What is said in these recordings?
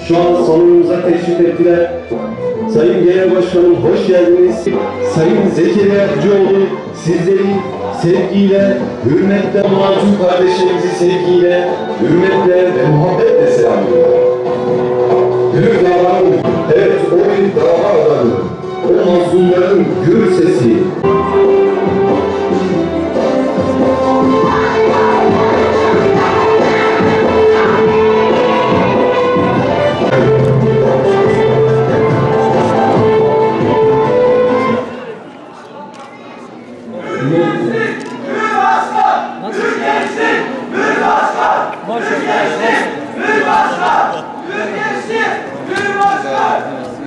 şu an salonumuza teşrif ettiler. Sayın Genel Başkanım hoş geldiniz. Sayın Zekeriya Akıcıoğlu sizleri sevgiyle, hürmetle, mazlum kardeşlerimizi sevgiyle, hürmetle ve muhabbetle selamlıyor. Gür davanın, evet o bir dava adamı, o mazlumların gür sesi.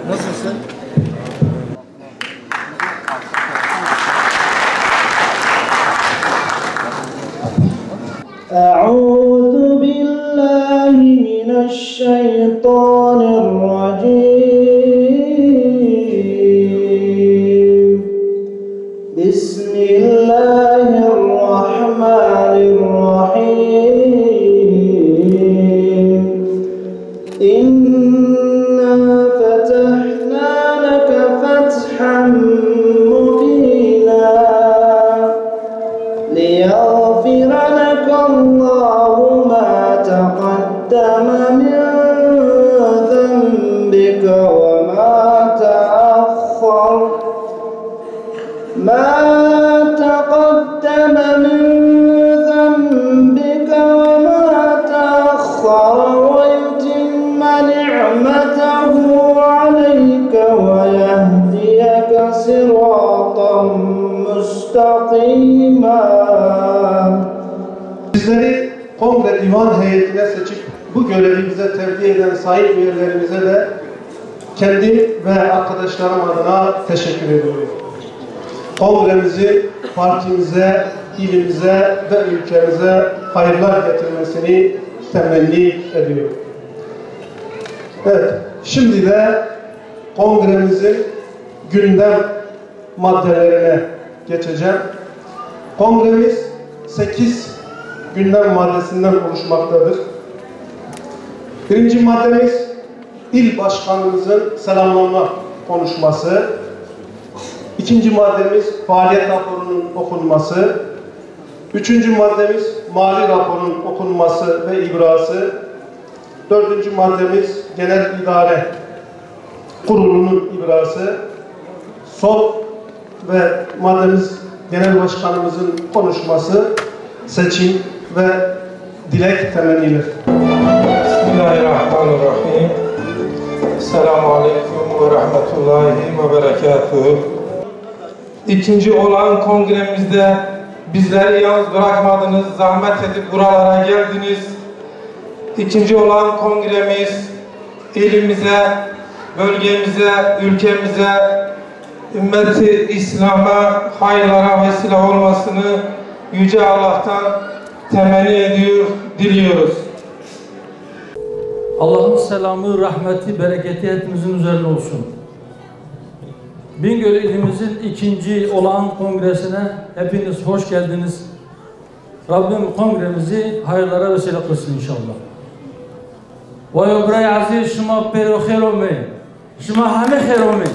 Nasılsın? أعوذ بالله من الشيطان الرجيم بسم الله الرحمن الرحيم إنا فتحنا لك فتحا مبينا ليغفر لك الله ما تقدم من ذنبك وما تأخر من ذنبك وما تأخر ويتم نعمته عليك ويهديك صراطا مستقيما. Sizleri Kongre Divan Heyeti'ne seçip bu görevimize tevdi eden sayın üyelerimize de kendi ve arkadaşlarım adına teşekkür ediyorum. Kongremizi partimize, ilimize ve ülkemize hayırlar getirmesini temenni ediyorum. Evet, şimdi de kongremizin gündem maddelerine geçeceğim. Kongremiz 8 gündem maddesinden oluşmaktadır. Birinci maddemiz il başkanımızın selamlama konuşması. İkinci maddemiz faaliyet raporunun okunması. Üçüncü maddemiz mali raporun okunması ve ibrası. Dördüncü maddemiz genel idare kurulunun ibrası. Son ve maddemiz genel başkanımızın konuşması, seçim ve dilek temennileri. Bismillahirrahmanirrahim. Esselamu Aleyküm ve Rahmetullahi ve Berekatuhu. İkinci olan kongremizde bizleri yalnız bırakmadınız, zahmet edip buralara geldiniz. İkinci olan kongremiz ilimize, bölgemize, ülkemize, ümmeti İslam'a hayırlara vesile olmasını Yüce Allah'tan temenni ediyor, diliyoruz. Allah'ın selamı, rahmeti, bereketi hepimizin üzerine olsun. Bingöl ilimizin ikinci olağan kongresine hepiniz hoş geldiniz. Rabbim kongremizi hayırlara vesile kılsın inşallah. Ve yobray aziz şuma pero kherome, şuma hame kherome.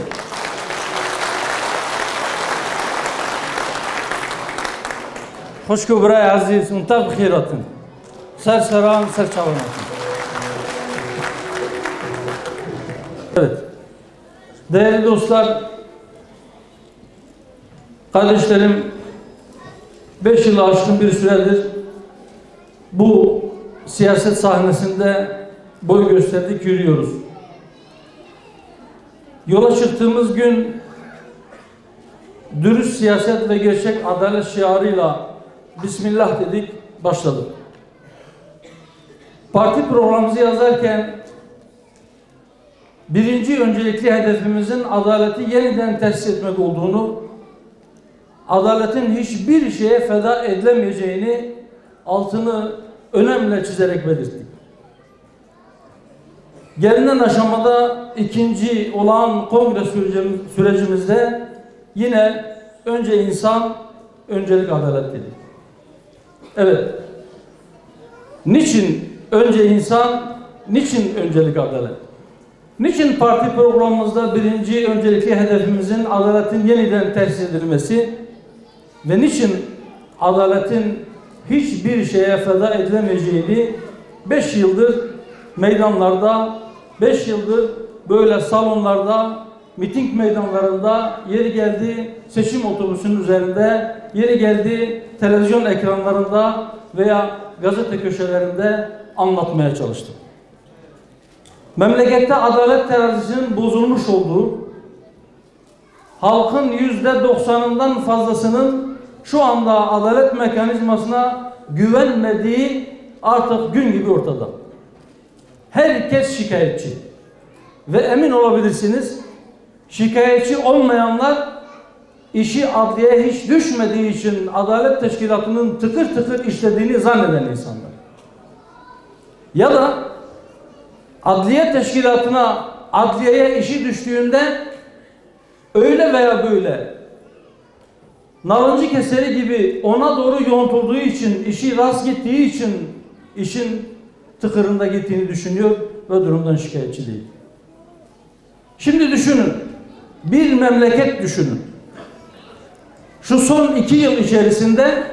Hoş kubray aziz, untab khiratın. Ser seran, ser çavanatın. Evet. Değerli dostlar, kardeşlerim, 5 yılı aşkın bir süredir bu siyaset sahnesinde boy gösterdik, yürüyoruz. Yola çıktığımız gün dürüst siyaset ve gerçek adalet şiarıyla Bismillah dedik, başladık. Parti programımızı yazarken birinci öncelikli hedefimizin adaleti yeniden tesis etmek olduğunu, adaletin hiçbir şeye feda edilemeyeceğini altını önemli çizerek belirttik. Gelinen aşamada ikinci olağan kongre sürecimizde yine önce insan, öncelik adalet dedik. Evet. Niçin önce insan, niçin öncelik adalet? Niçin parti programımızda birinci öncelikli hedefimizin adaletin yeniden tesis edilmesi ve niçin adaletin hiçbir şeye feda edilemeyeceğini 5 yıldır meydanlarda, 5 yıldır böyle salonlarda, miting meydanlarında, yeri geldi seçim otobüsünün üzerinde, yeri geldi televizyon ekranlarında veya gazete köşelerinde anlatmaya çalıştım. Memlekette adalet terazisinin bozulmuş olduğu, halkın %90'ından fazlasının şu anda adalet mekanizmasına güvenmediği artık gün gibi ortada. Herkes şikayetçi. Ve emin olabilirsiniz, şikayetçi olmayanlar işi adliyeye hiç düşmediği için adalet teşkilatının tıkır tıkır işlediğini zanneden insanlar. Ya da adliye teşkilatına, adliyeye işi düştüğünde öyle veya böyle nalıncı keseri gibi ona doğru yontulduğu için, işi rast gittiği için işin tıkırında gittiğini düşünüyor ve durumdan şikayetçi değil. Şimdi düşünün, bir memleket düşünün. Şu son 2 yıl içerisinde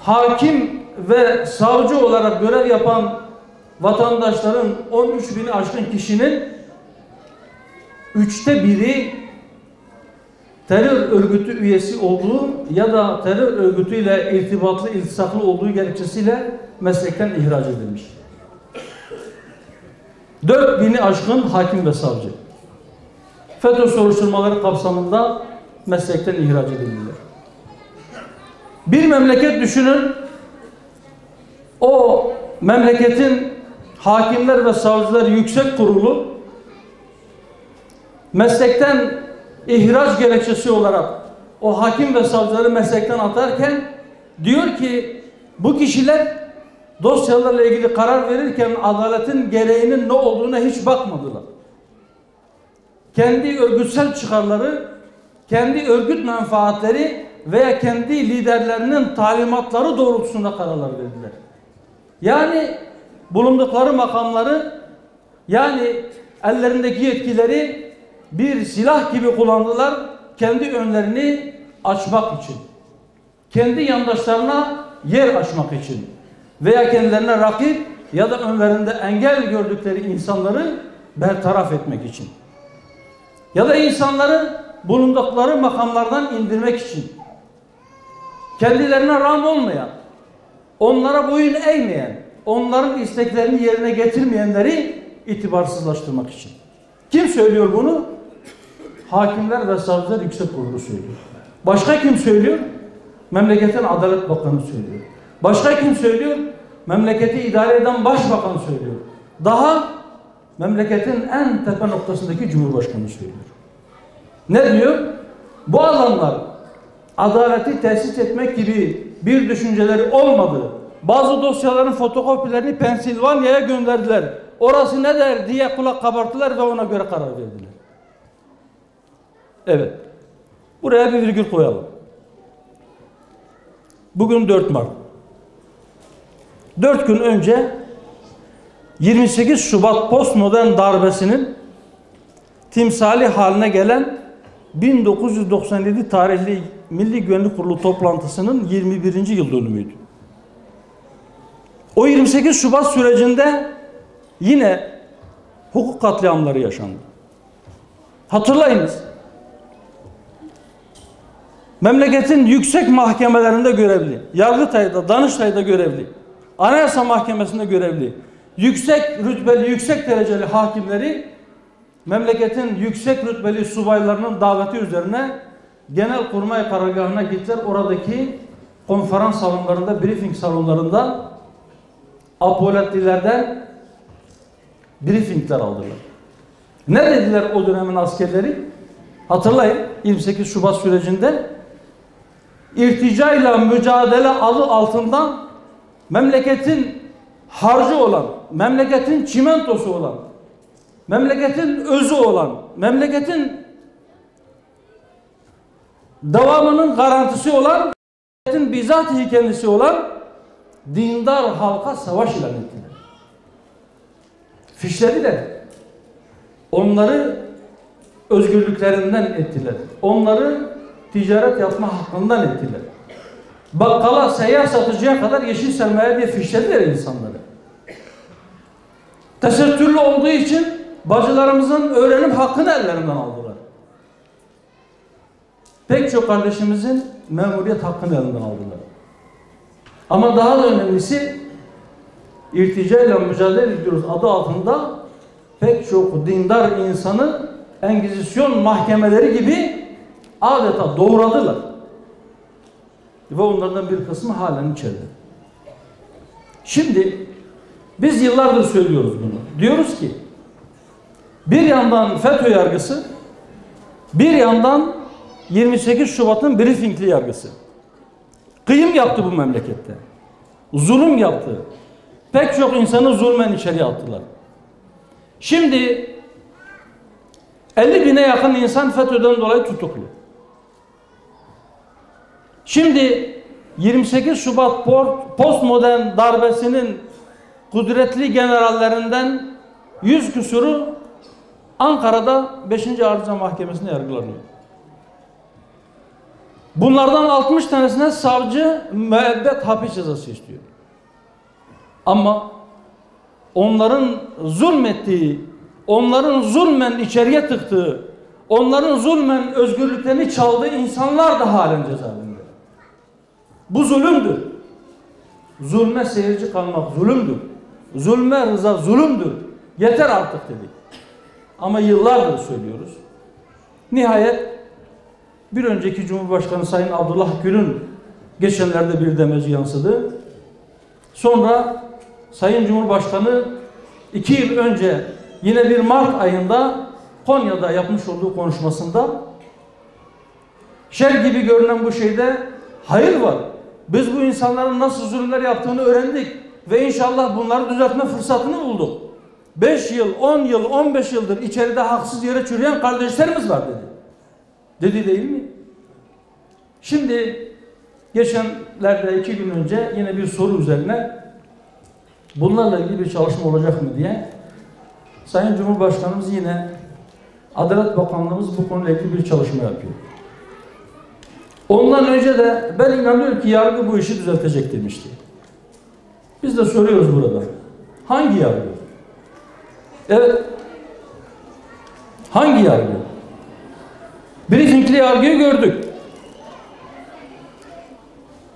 hakim ve savcı olarak görev yapan vatandaşların 13.000'i aşkın kişinin 1/3 terör örgütü üyesi olduğu ya da terör örgütüyle irtibatlı, iltisaklı olduğu gerekçesiyle meslekten ihraç edilmiş. 4.000'i aşkın hakim ve savcı FETÖ soruşturmaları kapsamında meslekten ihraç edildiler. Bir memleket düşünün, o memleketin Hakimler ve Savcılar Yüksek Kurulu meslekten ihraç gerekçesi olarak o hakim ve savcıları meslekten atarken diyor ki bu kişiler dosyalarla ilgili karar verirken adaletin gereğinin ne olduğuna hiç bakmadılar. Kendi örgütsel çıkarları, kendi örgüt menfaatleri veya kendi liderlerinin talimatları doğrultusunda kararlar verdiler. Yani bulundukları makamları, yani ellerindeki yetkileri bir silah gibi kullandılar kendi önlerini açmak için. Kendi yandaşlarına yer açmak için. Veya kendilerine rakip ya da önlerinde engel gördükleri insanları bertaraf etmek için. Ya da insanları bulundukları makamlardan indirmek için. Kendilerine rağm olmayan, onlara boyun eğmeyen, onların isteklerini yerine getirmeyenleri itibarsızlaştırmak için. Kim söylüyor bunu? Hakimler ve Savcılar Yüksek Kurulu söylüyor. Başka kim söylüyor? Memleketin Adalet Bakanı söylüyor. Başka kim söylüyor? Memleketi idare eden Başbakan söylüyor. Daha memleketin en tepe noktasındaki Cumhurbaşkanı söylüyor. Ne diyor? Bu alanlar adaleti tesis etmek gibi bir düşünceleri olmadı. Bazı dosyaların fotokopilerini Pensilvanya'ya gönderdiler. Orası ne der diye kulak kabarttılar ve ona göre karar verdiler. Evet. Buraya bir virgül koyalım. Bugün 4 Mart. 4 gün önce 28 Şubat postmodern darbesinin timsali haline gelen 1997 tarihli Milli Güvenlik Kurulu toplantısının 21. yıl dönümüydü. O 28 Şubat sürecinde yine hukuk katliamları yaşandı. Hatırlayınız. Memleketin yüksek mahkemelerinde görevli, Yargıtay'da, Danıştay'da görevli, Anayasa Mahkemesi'nde görevli, yüksek rütbeli, yüksek dereceli hakimleri memleketin yüksek rütbeli subaylarının daveti üzerine Genelkurmay karargahına gittiler. Oradaki konferans salonlarında, briefing salonlarında apoletlilerden briefingler aldılar. Ne dediler o dönemin askerleri? Hatırlayın, 28 Şubat sürecinde irticayla mücadele adı altından memleketin harcı olan, memleketin çimentosu olan, memleketin özü olan, memleketin devamının garantisi olan, memleketin bizatihi kendisi olan dindar halka savaş ilan ettiler. Fişlediler. onları özgürlüklerinden ettiler. Onları ticaret yapma hakkından ettiler. Bakkala, seyyar satıcıya kadar yeşil sermaye diye fişlediler insanları. Tesettürlü olduğu için bacılarımızın öğrenim hakkını ellerinden aldılar. Pek çok kardeşimizin memuriyet hakkını elinden aldılar. Ama daha da önemlisi, irticayla mücadele ediyoruz adı altında pek çok dindar insanı Engizisyon mahkemeleri gibi adeta doğradılar. Ve onlardan bir kısmı halen içeride. Şimdi biz yıllardır söylüyoruz bunu. Diyoruz ki bir yandan FETÖ yargısı, bir yandan 28 Şubat'ın briefingli yargısı. Kıyım yaptı bu memlekette. Zulüm yaptı. Pek çok insanı zulmen içeriye attılar. Şimdi 50 bine yakın insan FETÖ'den dolayı tutuklu. Şimdi 28 Şubat postmodern darbesinin kudretli generallerinden 100 küsuru Ankara'da 5. Ağır Ceza Mahkemesi'nde yargılanıyor. Bunlardan 60 tanesine savcı müebbet hapis cezası istiyor. Ama onların zulmettiği, onların zulmen içeriye tıktığı, onların zulmen özgürlüklerini çaldığı insanlar da halen cezaevinde. Bu zulümdür. Zulme seyirci kalmak zulümdür. Zulme rıza zulümdür. Yeter artık dedik. Ama yıllardır söylüyoruz. Nihayet bir önceki Cumhurbaşkanı Sayın Abdullah Gül'ün geçenlerde bir demeci yansıdı. Sonra Sayın Cumhurbaşkanı 2 yıl önce yine bir Mart ayında Konya'da yapmış olduğu konuşmasında şer gibi görünen bu şeyde hayır var. Biz bu insanların nasıl zulümler yaptığını öğrendik ve inşallah bunları düzeltme fırsatını bulduk. 5 yıl, 10 yıl, 15 yıldır içeride haksız yere çürüyen kardeşlerimiz var dedi. Dedi değil mi? Şimdi geçenlerde 2 gün önce yine bir soru üzerine bunlarla ilgili bir çalışma olacak mı diye Sayın Cumhurbaşkanımız yine Adalet Bakanlığımız bu konuyla ilgili bir çalışma yapıyor. Ondan önce de ben inanıyorum ki yargı bu işi düzeltecek demişti. Biz de soruyoruz burada. Hangi yargı? Evet. Hangi yargı? Briefingli yargıyı gördük.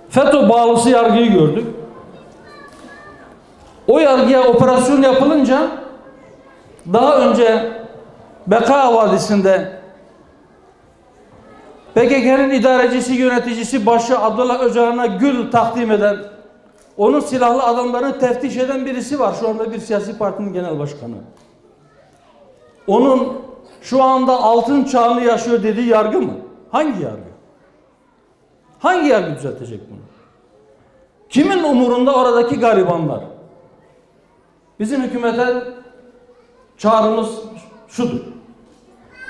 FETÖ bağlısı yargıyı gördük. O yargıya operasyon yapılınca daha önce Beka Vadisi'nde PKK'nın idarecisi, yöneticisi başı Abdullah Öcalan'a gül takdim eden, onun silahlı adamlarını teftiş eden birisi var. Şu anda bir siyasi partinin genel başkanı. Onun şu anda altın çağını yaşıyor dediği yargı mı? Hangi yargı? Hangi yargı düzeltecek bunu? Kimin umurunda oradaki garibanlar? Bizim hükümete çağrımız şudur.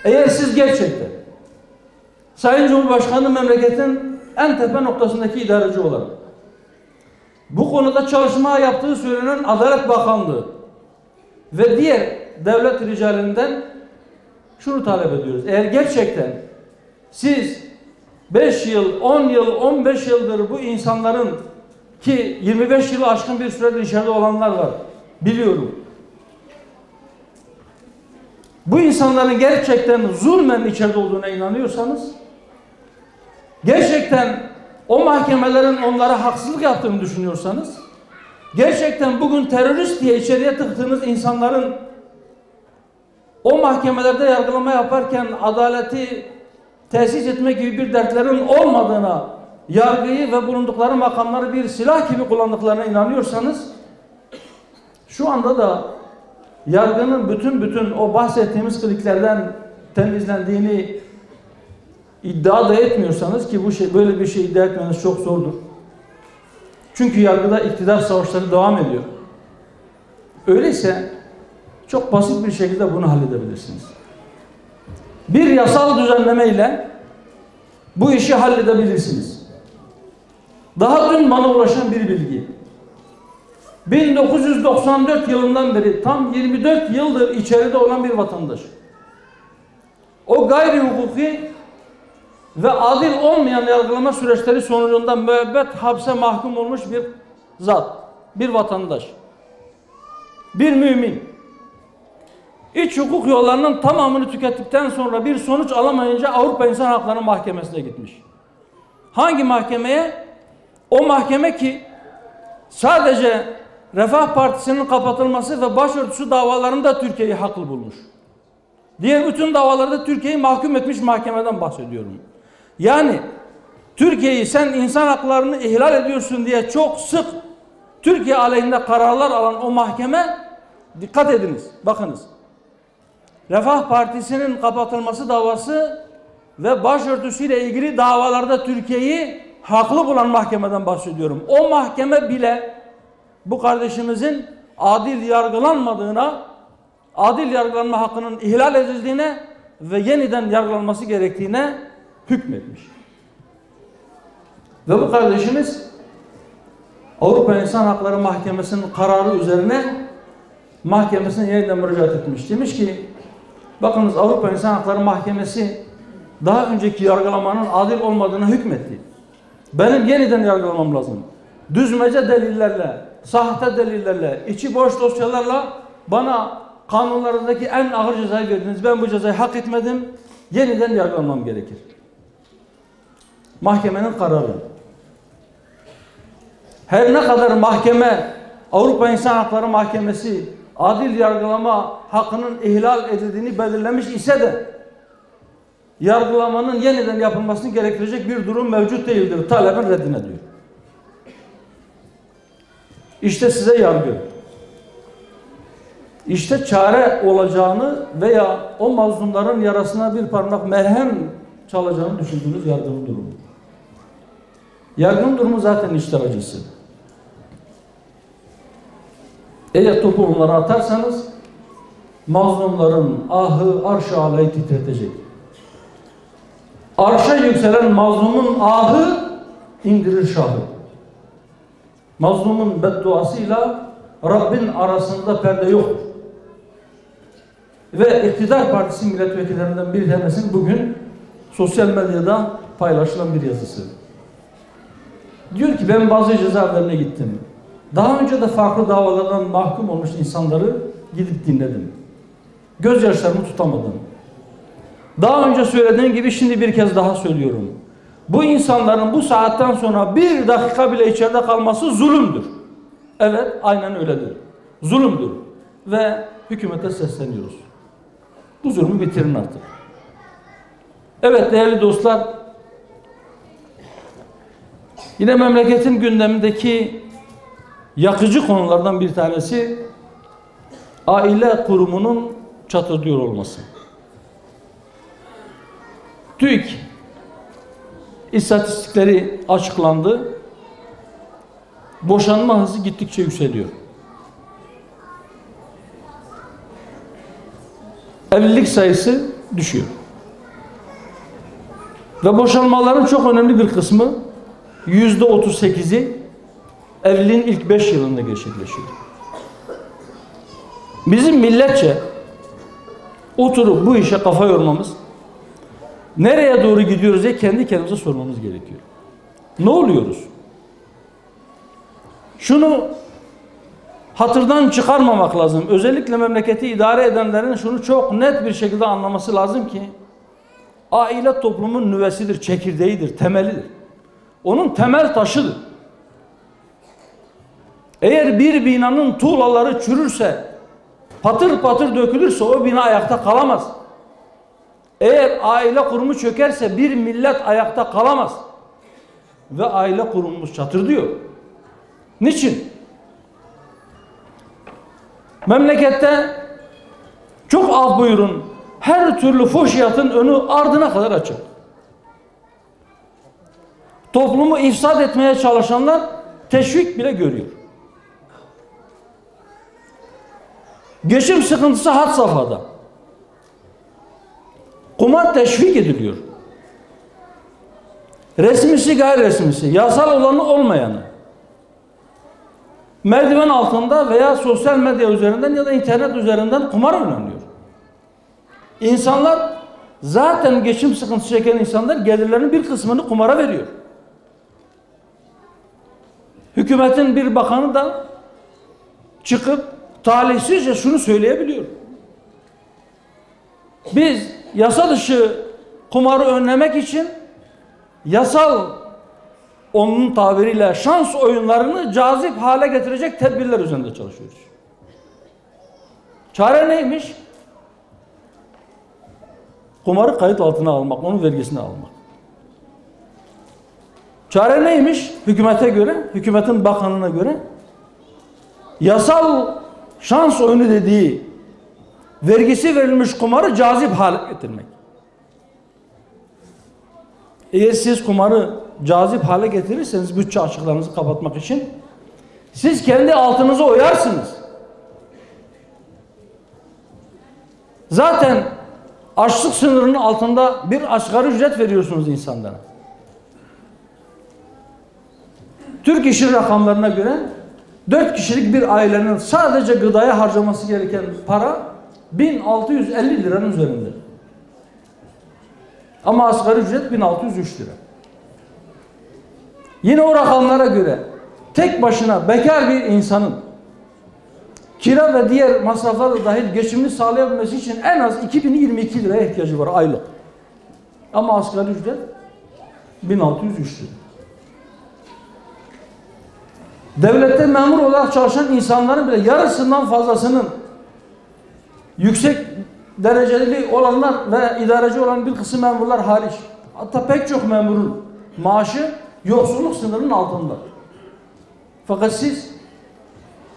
Eğer siz gerçekten Sayın Cumhurbaşkanı memleketin en tepe noktasındaki idareci olarak bu konuda çalışma yaptığı söylenen Adalet Bakanlığı ve diğer devlet ricalinden şunu talep ediyoruz. Eğer gerçekten siz 5 yıl, 10 yıl, 15 yıldır bu insanların ki 25 yılı aşkın bir süredir içeride olanlar var. Biliyorum. Bu insanların gerçekten zulmen içeride olduğuna inanıyorsanız, gerçekten o mahkemelerin onlara haksızlık yaptığını düşünüyorsanız, gerçekten bugün terörist diye içeriye tıktığınız insanların o mahkemelerde yargılama yaparken adaleti tesis etmek gibi bir dertlerin olmadığına, yargıyı ve bulundukları makamları bir silah gibi kullandıklarına inanıyorsanız, şu anda da yargının bütün o bahsettiğimiz kliklerden temizlendiğini iddia da etmiyorsanız ki böyle bir şey iddia etmeniz çok zordur. Çünkü yargıda iktidar savaşları devam ediyor. Öyleyse çok basit bir şekilde bunu halledebilirsiniz. Bir yasal düzenleme ile bu işi halledebilirsiniz. Daha dün bana ulaşan bir bilgi. 1994 yılından beri tam 24 yıldır içeride olan bir vatandaş. O gayri hukuki ve adil olmayan yargılama süreçleri sonucunda müebbet hapse mahkum olmuş bir zat, bir vatandaş, bir mümin. İç hukuk yollarının tamamını tükettikten sonra bir sonuç alamayınca Avrupa İnsan Hakları Mahkemesi'ne gitmiş. Hangi mahkemeye? O mahkeme ki sadece Refah Partisi'nin kapatılması ve başörtüsü davalarında Türkiye'yi haklı bulmuş. Diğer bütün davalarda Türkiye'yi mahkum etmiş mahkemeden bahsediyorum. Yani Türkiye'yi sen insan haklarını ihlal ediyorsun diye çok sık Türkiye aleyhinde kararlar alan o mahkeme, dikkat ediniz, bakınız. Refah Partisi'nin kapatılması davası ve başörtüsüyle ilgili davalarda Türkiye'yi haklı bulan mahkemeden bahsediyorum. O mahkeme bile bu kardeşimizin adil yargılanmadığına, adil yargılanma hakkının ihlal edildiğine ve yeniden yargılanması gerektiğine hükmetmiş. Ve bu kardeşimiz Avrupa İnsan Hakları Mahkemesi'nin kararı üzerine mahkemesine yeniden müracaat etmiş. Demiş ki, bakınız Avrupa İnsan Hakları Mahkemesi daha önceki yargılamanın adil olmadığına hükmetti. Benim yeniden yargılamam lazım. Düzmece delillerle, sahte delillerle, içi boş dosyalarla bana kanunlarındaki en ağır cezayı verdiniz. Ben bu cezayı hak etmedim. Yeniden yargılamam gerekir. Mahkemenin kararı. Her ne kadar mahkeme, Avrupa İnsan Hakları Mahkemesi adil yargılama hakkının ihlal edildiğini belirlemiş ise de yargılamanın yeniden yapılmasını gerektirecek bir durum mevcut değildir. Talebin reddine diyor. İşte size yargı. İşte çare olacağını veya o mazlumların yarasına bir parmak merhem çalacağını düşündüğünüz yargının durumu. Yargının durumu zaten işler acısı. Eğer topu onlara atarsanız mazlumların ahı arş-ı alayı titretecek. Arşa yükselen mazlumun ahı indirir şahı. Mazlumun bedduasıyla Rabbin arasında perde yok. Ve İktidar Partisi milletvekillerinden bir tanesinin bugün sosyal medyada paylaşılan bir yazısı. Diyor ki ben bazı cezaevlerine gittim. Daha önce de farklı davalardan mahkum olmuş insanları gidip dinledim. Gözyaşlarımı tutamadım. Daha önce söylediğim gibi şimdi bir kez daha söylüyorum. Bu insanların bu saatten sonra bir dakika bile içeride kalması zulümdür. Evet, aynen öyledir. Zulümdür. Ve hükümete sesleniyoruz. Bu zulmü bitirin artık. Evet değerli dostlar, yine memleketin gündemindeki yakıcı konulardan bir tanesi aile kurumunun çatırdıyor olması. TÜİK istatistikleri açıklandı. Boşanma hızı gittikçe yükseliyor. Evlilik sayısı düşüyor. Ve boşanmaların çok önemli bir kısmı, %38'i evliliğin ilk 5 yılında gerçekleşiyor. Bizim milletçe oturup bu işe kafa yormamız, nereye doğru gidiyoruz diye kendi kendimize sormamız gerekiyor. Ne oluyoruz? Şunu hatırdan çıkarmamak lazım. Özellikle memleketi idare edenlerin şunu çok net bir şekilde anlaması lazım ki aile toplumun nüvesidir, çekirdeğidir, temelidir. Onun temel taşıdır. Eğer bir binanın tuğlaları çürürse, patır patır dökülürse o bina ayakta kalamaz. Eğer aile kurumu çökerse bir millet ayakta kalamaz. Ve aile kurumumuz çatırdıyor. Niçin? Memlekette çok af buyurun her türlü fuhşiyatın önü ardına kadar açık. Toplumu ifsad etmeye çalışanlar teşvik bile görüyor. Geçim sıkıntısı had safhada. Kumar teşvik ediliyor. Resmisi gayri resmisi, yasal olanı olmayanı. merdiven altında veya sosyal medya üzerinden ya da internet üzerinden kumar oynanıyor. İnsanlar, zaten geçim sıkıntısı çeken insanlar gelirlerinin bir kısmını kumara veriyor. Hükümetin bir bakanı da çıkıp talihsizce şunu söyleyebiliyor. Biz yasa dışı kumarı önlemek için yasal, onun tabiriyle şans oyunlarını cazip hale getirecek tedbirler üzerinde çalışıyoruz. Çare neymiş? Kumarı kayıt altına almak, onun vergisini almak. Çare neymiş? Hükümete göre, hükümetin bakanına göre yasal şans oyunu dediği vergisi verilmiş kumarı cazip hale getirmek. Eğer siz kumarı cazip hale getirirseniz bütçe açıklarınızı kapatmak için siz kendi altınızı oyarsınız. Zaten açlık sınırının altında bir asgari ücret veriyorsunuz insanlara. Türk İş'in rakamlarına göre 4 kişilik bir ailenin sadece gıdaya harcaması gereken para 1650 liranın üzerinde. Ama asgari ücret 1603 lira. Yine o rakamlara göre tek başına bekar bir insanın kira ve diğer masraflar dahil geçimini sağlayabilmesi için en az 2022 liraya ihtiyacı var aylık. Ama asgari ücret 1603 lira. Devlette memur olarak çalışan insanların bile yarısından fazlasının yüksek dereceli olanlar ve idareci olan bir kısım memurlar hariç, hatta pek çok memurun maaşı yoksulluk sınırının altında. Fakat siz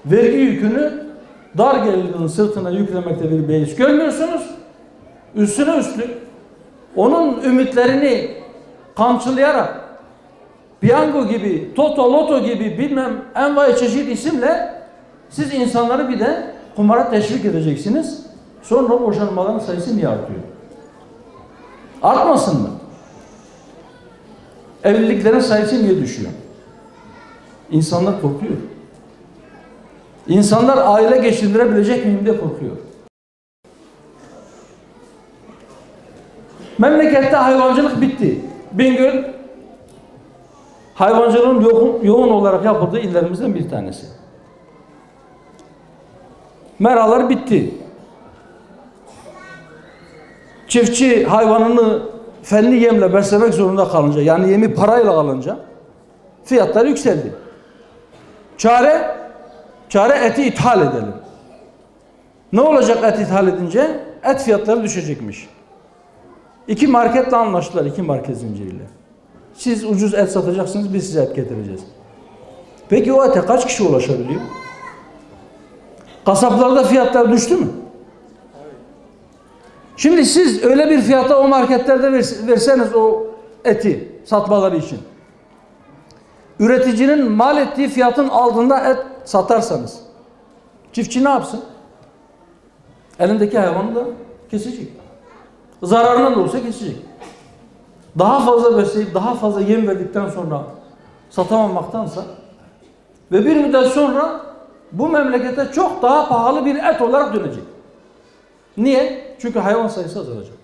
vergi yükünü dar gelirinin sırtına yüklemekte bir beis görmüyorsunuz. Üstüne üstlük onun ümitlerini kamçılayarak piyango gibi, toto, loto gibi bilmem envai çeşit isimle siz insanları bir de kumara teşvik edeceksiniz. Sonra boşanmaların sayısı niye artıyor? Artmasın mı? Evliliklerin sayısı niye düşüyor? İnsanlar korkuyor. İnsanlar aile geçindirebilecek miyim diye korkuyor. Memlekette hayvancılık bitti. Bingöl hayvancılığın yoğun olarak yapıldığı illerimizden bir tanesi. Meralar bitti. Çiftçi hayvanını fenli yemle beslemek zorunda kalınca, yani yemi parayla alınca fiyatlar yükseldi. Çare eti ithal edelim. Ne olacak et ithal edince? Et fiyatları düşecekmiş. 2 marketle anlaştılar, 2 market zinciriyle. Siz ucuz et satacaksınız, biz size et getireceğiz. Peki o ete kaç kişi ulaşabiliyor? Kasaplarda fiyatlar düştü mü? Şimdi siz öyle bir fiyata o marketlerde verseniz o eti satmaları için, üreticinin mal ettiği fiyatın altında et satarsanız, çiftçi ne yapsın? Elindeki hayvanı da kesecek. Zararına da olsa kesecek. Daha fazla besleyip daha fazla yem verdikten sonra satamamaktansa ve bir müddet sonra bu memlekete çok daha pahalı bir et olarak dönecek. Niye? Çünkü hayvan sayısı azalacak.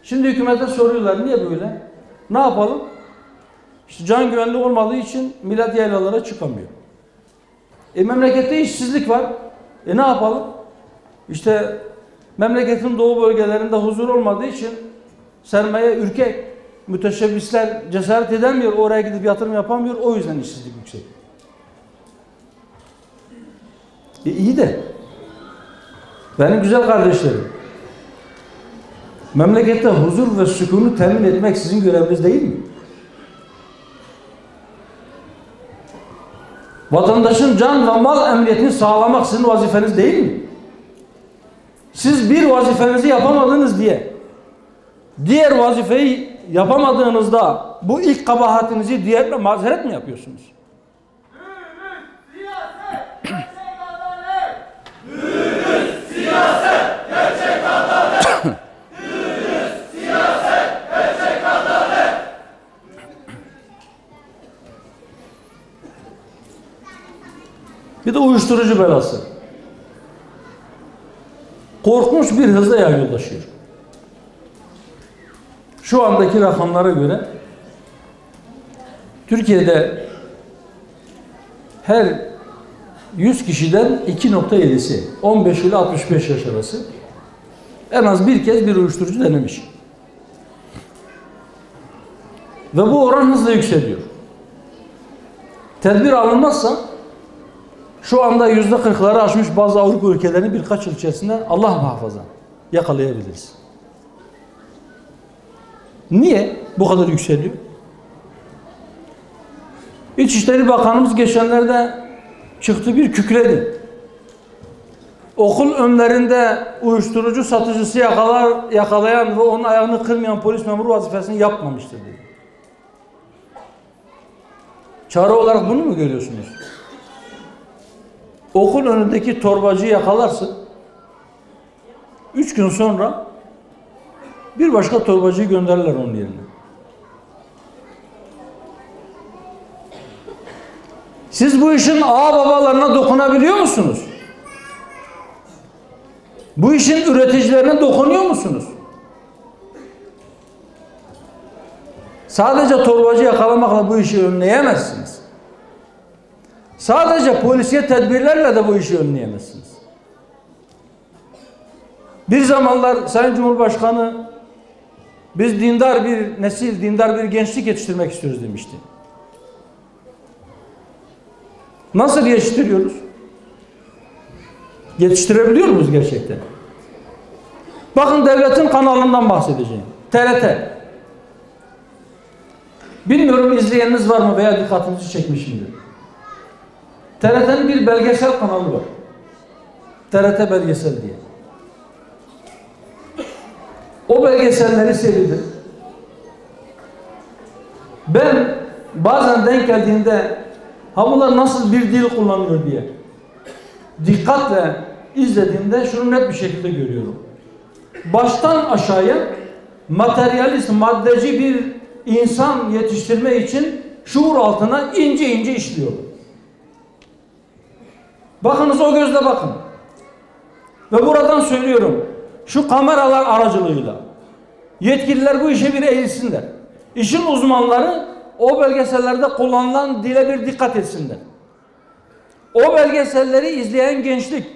Şimdi hükümete soruyorlar, niye böyle? Ne yapalım? İşte can güvenliği olmadığı için millet yaylalara çıkamıyor. Memlekette işsizlik var. Ne yapalım? İşte memleketin doğu bölgelerinde huzur olmadığı için sermaye ürkek, müteşebbisler cesaret edemiyor, oraya gidip yatırım yapamıyor, o yüzden işsizlik yüksek. İyi de benim güzel kardeşlerim, memlekette huzur ve sükunu temin etmek sizin göreviniz değil mi? Vatandaşın can ve mal emniyetini sağlamak sizin vazifeniz değil mi? Siz bir vazifenizi yapamadınız diye diğer vazifeyi yapamadığınızda bu ilk kabahatinizi diğerle mazeret mi yapıyorsunuz? Dürüst siyaset, gerçek adalet. Dürüst siyaset, gerçek adalet. uyuşturucu belası korkunç bir hızla yaygınlaşıyor. Şu andaki rakamlara göre Türkiye'de her 100 kişiden 2.7'si 15 ile 65 yaş arası en az bir kez bir uyuşturucu denemiş. Ve bu oran hızla yükseliyor. Tedbir alınmazsa şu anda %40'ları aşmış bazı Avrupa ülkelerini birkaç yıl içerisinde Allah muhafaza yakalayabiliriz. Niye bu kadar yükseliyor? İçişleri Bakanımız geçenlerde çıktı bir kükredi. Okul önlerinde uyuşturucu satıcısı yakalayan ve onun ayağını kırmayan polis memuru vazifesini yapmamıştır dedi. Çare olarak bunu mu görüyorsunuz? Okul önündeki torbacıyı yakalarsın. 3 gün sonra bir başka torbacıyı gönderirler onun yerine. Siz bu işin ağababalarına dokunabiliyor musunuz? Bu işin üreticilerine dokunuyor musunuz? Sadece torbacı yakalamakla bu işi önleyemezsiniz. Sadece polisiye tedbirlerle de bu işi önleyemezsiniz. Bir zamanlar Sayın Cumhurbaşkanı biz dindar bir nesil, dindar bir gençlik yetiştirmek istiyoruz demişti. Nasıl yetiştiriyoruz? Yetiştirebiliyor muyuz gerçekten? Bakın devletin kanalından bahsedeceğim. TRT. Bilmiyorum izleyeniniz var mı veya dikkatinizi çekmişimdir. TRT'nin bir belgesel kanalı var. TRT Belgesel diye. O belgeselleri seyrederim. Ben bazen denk geldiğinde bunlar nasıl bir dil kullanıyor diye dikkatle izlediğimde şunu net bir şekilde görüyorum. Baştan aşağıya materyalist, maddeci bir insan yetiştirme için şuur altına ince ince işliyor. Bakınız o gözle bakın. Ve buradan söylüyorum. Şu kameralar aracılığıyla yetkililer bu işe bir eğilsinler. İşin uzmanları o belgesellerde kullanılan dile bir dikkat etsinler. O belgeselleri izleyen gençlik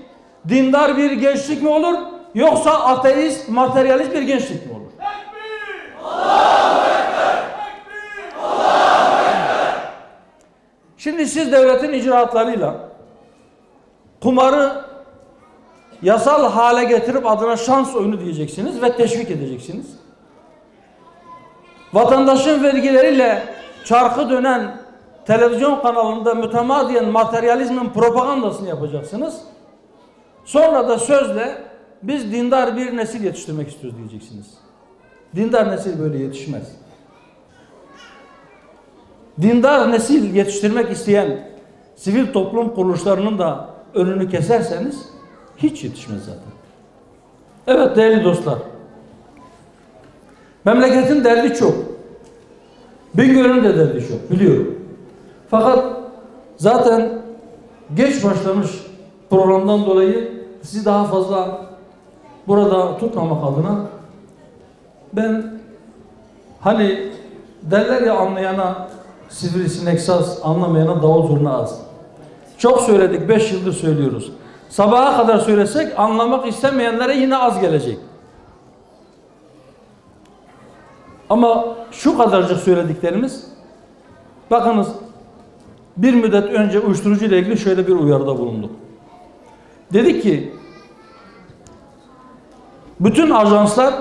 dindar bir gençlik mi olur yoksa ateist, materyalist bir gençlik mi olur? Şimdi siz devletin icraatlarıyla kumarı yasal hale getirip adına şans oyunu diyeceksiniz ve teşvik edeceksiniz. Vatandaşın vergileriyle çarkı dönen televizyon kanalında mütemadiyen materyalizmin propagandasını yapacaksınız. Sonra da sözle biz dindar bir nesil yetiştirmek istiyoruz diyeceksiniz. Dindar nesil böyle yetişmez. Dindar nesil yetiştirmek isteyen sivil toplum kuruluşlarının da önünü keserseniz hiç yetişmez zaten. Evet değerli dostlar. Memleketin derdi çok. Bingöl'ün de derdi çok biliyorum. Fakat zaten geç başlamış programdan dolayı sizi daha fazla burada tutmamak adına ben hani derler ya anlayana sivrisinek saz, anlamayana davul zurna az. Çok söyledik, 5 yıldır söylüyoruz. Sabaha kadar söylesek anlamak istemeyenlere yine az gelecek. Ama şu kadarcık söylediklerimiz, bakınız bir müddet önce uyuşturucu ile ilgili şöyle bir uyarıda bulunduk. Dedik ki bütün ajanslar,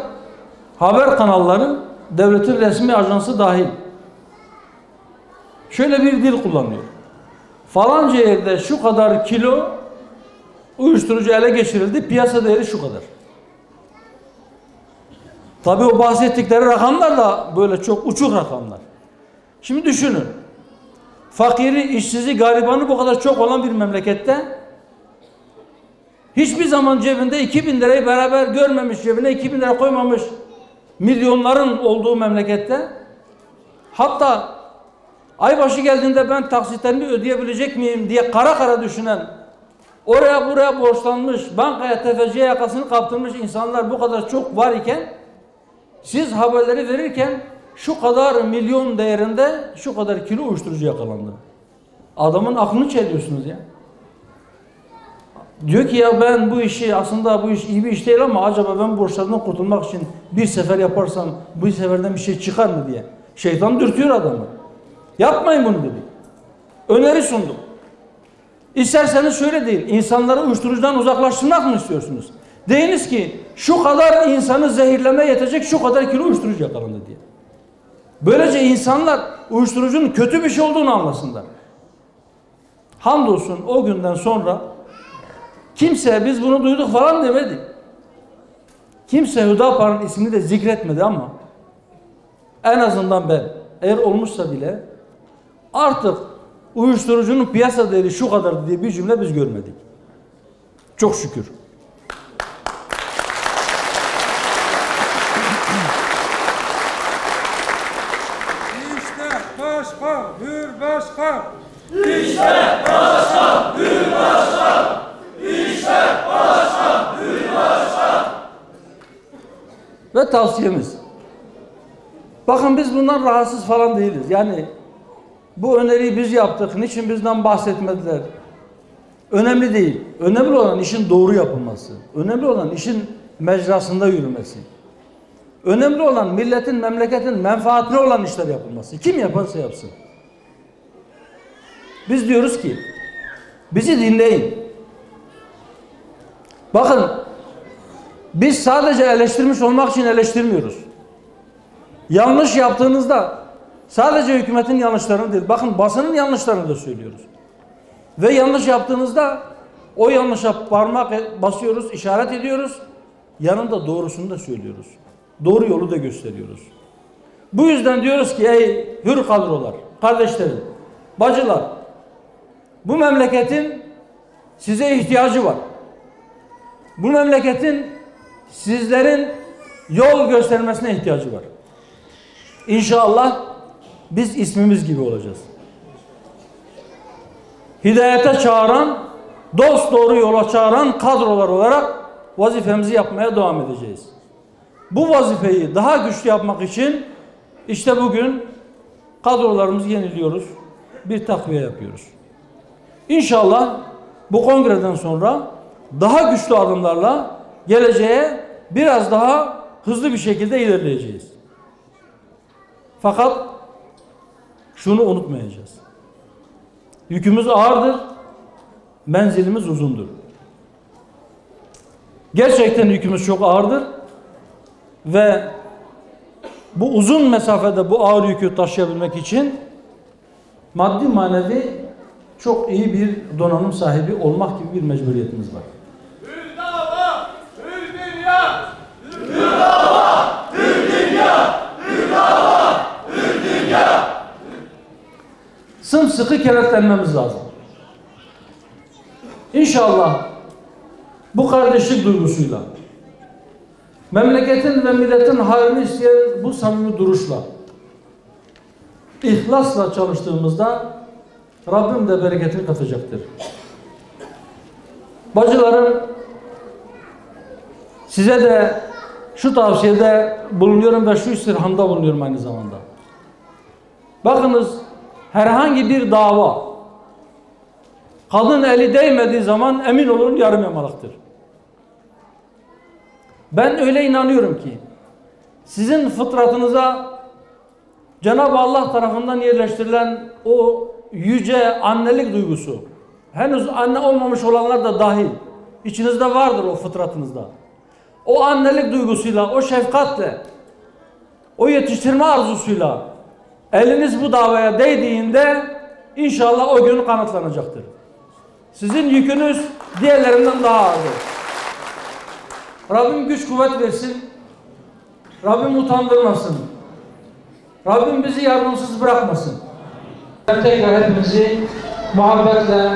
haber kanalları, devletin resmi ajansı dahil şöyle bir dil kullanıyor. Falanca yerde şu kadar kilo uyuşturucu ele geçirildi, piyasa değeri şu kadar. Tabii o bahsettikleri rakamlar da böyle çok uçuk rakamlar. Şimdi düşünün. Fakiri, işsizi, garibanı bu kadar çok olan bir memlekette hiçbir zaman cebinde 2000 lirayı beraber görmemiş, cebine 2000 lira koymamış milyonların olduğu memlekette hatta aybaşı geldiğinde ben taksitlerimi ödeyebilecek miyim diye kara kara düşünen oraya buraya borçlanmış, bankaya, tefeciye yakasını kaptırmış insanlar bu kadar çok var iken, siz haberleri verirken şu kadar milyon değerinde şu kadar kilo uyuşturucu yakalandı. Adamın aklını çeliyorsunuz ya. Diyor ki ya ben bu işi, aslında bu iş iyi bir iş değil ama acaba ben borçlardan kurtulmak için bir sefer yaparsam bu seferden bir şey çıkar mı diye. Şeytan dürtüyor adamı. Yapmayın bunu dedi. Öneri sundum. İsterseniz şöyle değil, insanları uyuşturucudan uzaklaştırmak mı istiyorsunuz? Deyiniz ki şu kadar insanı zehirlemeye yetecek şu kadar kilo uyuşturucu yakalandı diye. Böylece insanlar uyuşturucunun kötü bir şey olduğunu anlasınlar. Hamdolsun o günden sonra kimse biz bunu duyduk falan demedi. Kimse Hüdapar'ın ismini de zikretmedi ama en azından ben, eğer olmuşsa bile artık uyuşturucunun piyasa değeri şu kadar diye bir cümle biz görmedik. Çok şükür. İşte başkan, hür başkan. İşte başkan, hür başkan. İşte başkan, hür başkan. Ve tavsiyemiz. Bakın biz bundan rahatsız falan değiliz. Yani bu öneriyi biz yaptık. Niçin bizden bahsetmediler? Önemli değil. Önemli olan işin doğru yapılması. Önemli olan işin mecrasında yürümesi. Önemli olan milletin, memleketin menfaatine olan işler yapılması. Kim yaparsa yapsın. Biz diyoruz ki bizi dinleyin. Bakın biz sadece eleştirmiş olmak için eleştirmiyoruz. Yanlış yaptığınızda sadece hükümetin yanlışlarını değil, bakın basının yanlışlarını da söylüyoruz. Ve yanlış yaptığınızda o yanlışa parmak basıyoruz, işaret ediyoruz. Yanında doğrusunu da söylüyoruz. Doğru yolu da gösteriyoruz. Bu yüzden diyoruz ki ey hür kadrolar, kardeşlerim, bacılar, bu memleketin size ihtiyacı var. Bu memleketin sizlerin yol göstermesine ihtiyacı var. İnşallah biz ismimiz gibi olacağız. Hidayete çağıran, dost doğru yola çağıran kadrolar olarak vazifemizi yapmaya devam edeceğiz. Bu vazifeyi daha güçlü yapmak için işte bugün kadrolarımızı yeniliyoruz. Bir takviye yapıyoruz. İnşallah bu kongreden sonra daha güçlü adımlarla geleceğe biraz daha hızlı bir şekilde ilerleyeceğiz. Fakat şunu unutmayacağız. Yükümüz ağırdır, menzilimiz uzundur. Gerçekten yükümüz çok ağırdır ve bu uzun mesafede bu ağır yükü taşıyabilmek için maddi manevi çok iyi bir donanım sahibi olmak gibi bir mecburiyetimiz var. Hür dava, hür dünya. Hür dava, hür dünya. Hür dava, hür dünya. Sımsıkı kenetlenmemiz lazım. İnşallah bu kardeşlik duygusuyla, memleketin ve milletin hayrını isteyen bu samimi duruşla, ihlasla çalıştığımızda Rabbim de bereketini katacaktır. Bacılarım, size de şu tavsiyede bulunuyorum ve şu istirhamda bulunuyorum aynı zamanda. Bakınız, herhangi bir dava kadın eli değmediği zaman emin olun yarım yamalıktır. Ben öyle inanıyorum ki sizin fıtratınıza Cenab-ı Allah tarafından yerleştirilen o yüce annelik duygusu, henüz anne olmamış olanlar da dahil, içinizde vardır o fıtratınızda. O annelik duygusuyla, o şefkatle, o yetiştirme arzusuyla eliniz bu davaya değdiğinde inşallah o gün kanıtlanacaktır. Sizin yükünüz diğerlerinden daha ağırdır. Rabbim güç kuvvet versin. Rabbim utandırmasın. Rabbim bizi yardımsız bırakmasın. Ben tekrar hepinizi muhabbetle,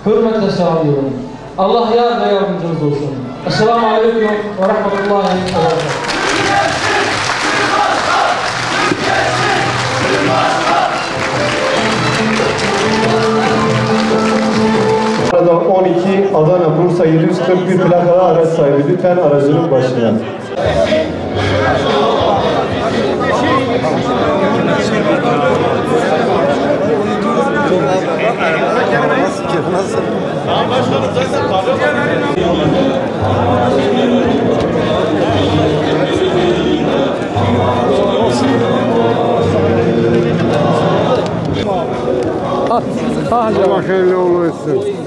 hürmetle selamlıyorum. Allah yar ve yardımcınız olsun. Esselamu Aleyküm ve Rahmetullahi ve Berekatuhu. Hür başkan, hür başkan. Arada 12 Adana Bursa 741 plakalı araç sahibi lütfen aracının başına. Allah hayırlı uğurlu olsun.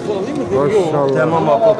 Maşallah. Tamam abi.